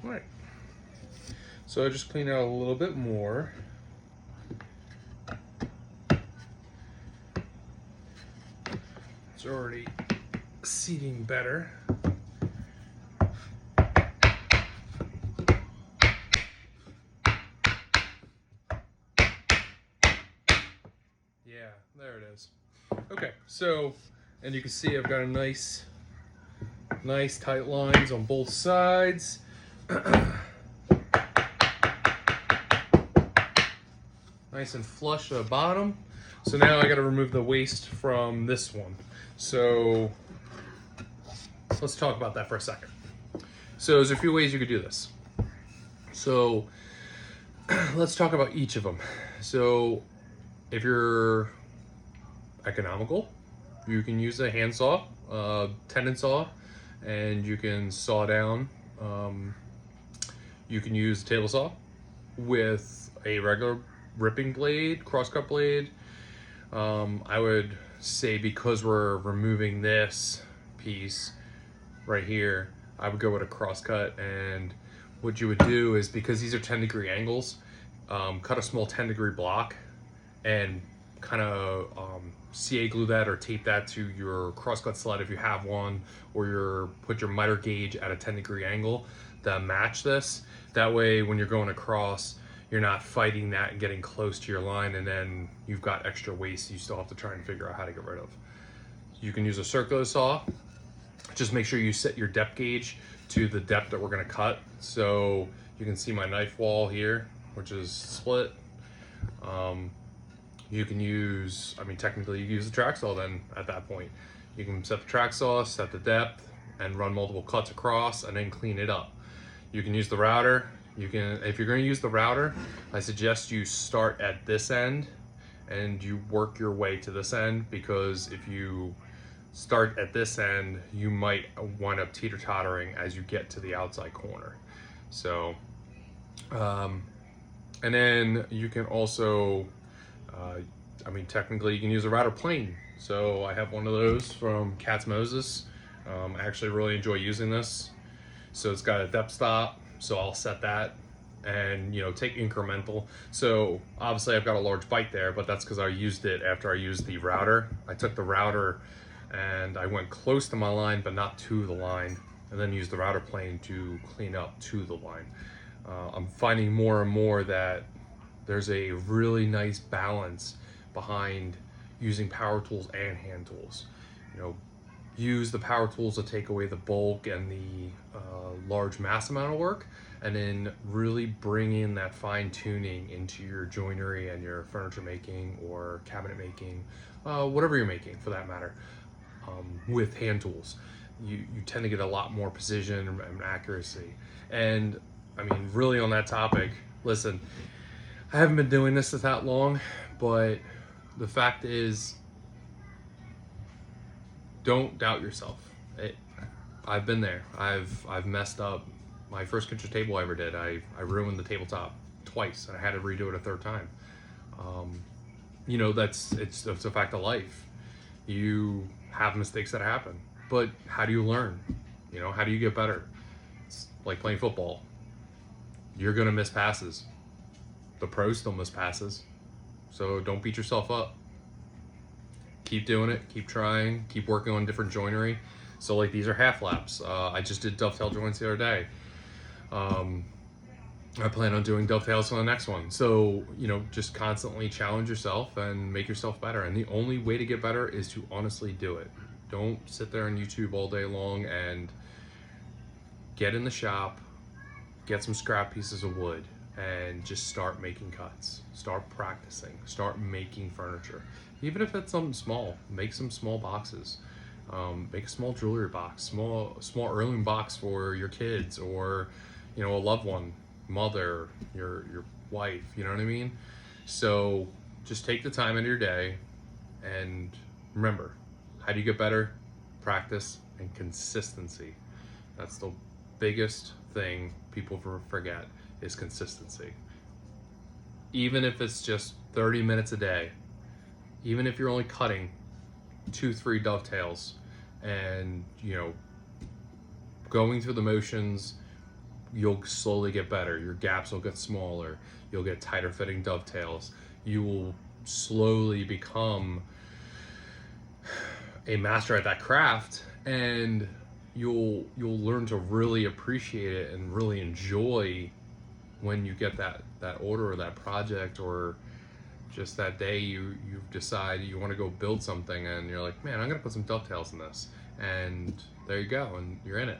All right. So I just clean out a little bit more. It's already seating better. Yeah, there it is. Okay, so, and you can see I've got a nice tight lines on both sides. Nice and flush to the bottom. So now I got to remove the waste from this one. So let's talk about that for a second. So there's a few ways you could do this. So let's talk about each of them. So if you're economical, you can use a handsaw, tendon saw, and you can saw down. You can use a table saw with a regular ripping blade, crosscut blade. I would say because we're removing this piece right here, I would go with a crosscut. And what you would do is, because these are 10-degree angles, cut a small 10-degree block and kind of CA glue that or tape that to your crosscut sled if you have one, or put your miter gauge at a 10-degree angle to match this. That way when you're going across, you're not fighting that and getting close to your line, and then you've got extra waste you still have to try and figure out how to get rid of. You can use a circular saw. Just make sure you set your depth gauge to the depth that we're going to cut. So you can see my knife wall here, which is split. You can use, technically you use the track saw then at that point. You can set the track saw, set the depth, and run multiple cuts across, and then clean it up. You can use the router. If you're going to use the router, I suggest you start at this end and you work your way to this end, because if you start at this end, you might wind up teeter-tottering as you get to the outside corner. So, and then you can also, technically you can use a router plane. So I have one of those from Cat's Moses. I actually really enjoy using this. So it's got a depth stop, so I'll set that and take incremental. So obviously I've got a large bite there, but that's because I used it after I used the router. I took the router and I went close to my line but not to the line, and then used the router plane to clean up to the line. I'm finding more and more that there's a really nice balance behind using power tools and hand tools. Use the power tools to take away the bulk and the large mass amount of work, and then really bring in that fine tuning into your joinery and your furniture making or cabinet making, whatever you're making for that matter. With hand tools, you tend to get a lot more precision and accuracy. And really on that topic, listen, I haven't been doing this that long, but the fact is, don't doubt yourself. I've been there. I've messed up. My first kitchen table I ever did, I ruined the tabletop twice, and I had to redo it a third time. It's a fact of life. You have mistakes that happen, but how do you learn? How do you get better? It's like playing football. You're gonna miss passes. The pros still miss passes, so don't beat yourself up. Keep doing it, keep trying, keep working on different joinery. So like these are half laps. I just did dovetail joints the other day. I plan on doing dovetails on the next one. So, just constantly challenge yourself and make yourself better. And the only way to get better is to honestly do it. Don't sit there on YouTube all day long, and get in the shop, get some scrap pieces of wood, and just start making cuts. Start practicing, start making furniture. Even if it's something small, make some small boxes. Make a small jewelry box, small heirloom box for your kids, or a loved one, mother, your wife, you know what I mean? So just take the time in your day, and remember, how do you get better? Practice and consistency. That's the biggest thing people forget, is consistency. Even if it's just 30 minutes a day, even if you're only cutting 2-3 dovetails, and going through the motions, you'll slowly get better. Your gaps will get smaller. You'll get tighter fitting dovetails. You will slowly become a master at that craft, and you'll learn to really appreciate it and really enjoy when you get that order or that project, or just that day you decide you want to go build something and you're like, man, I'm gonna put some dovetails in this, and there you go, and you're in it.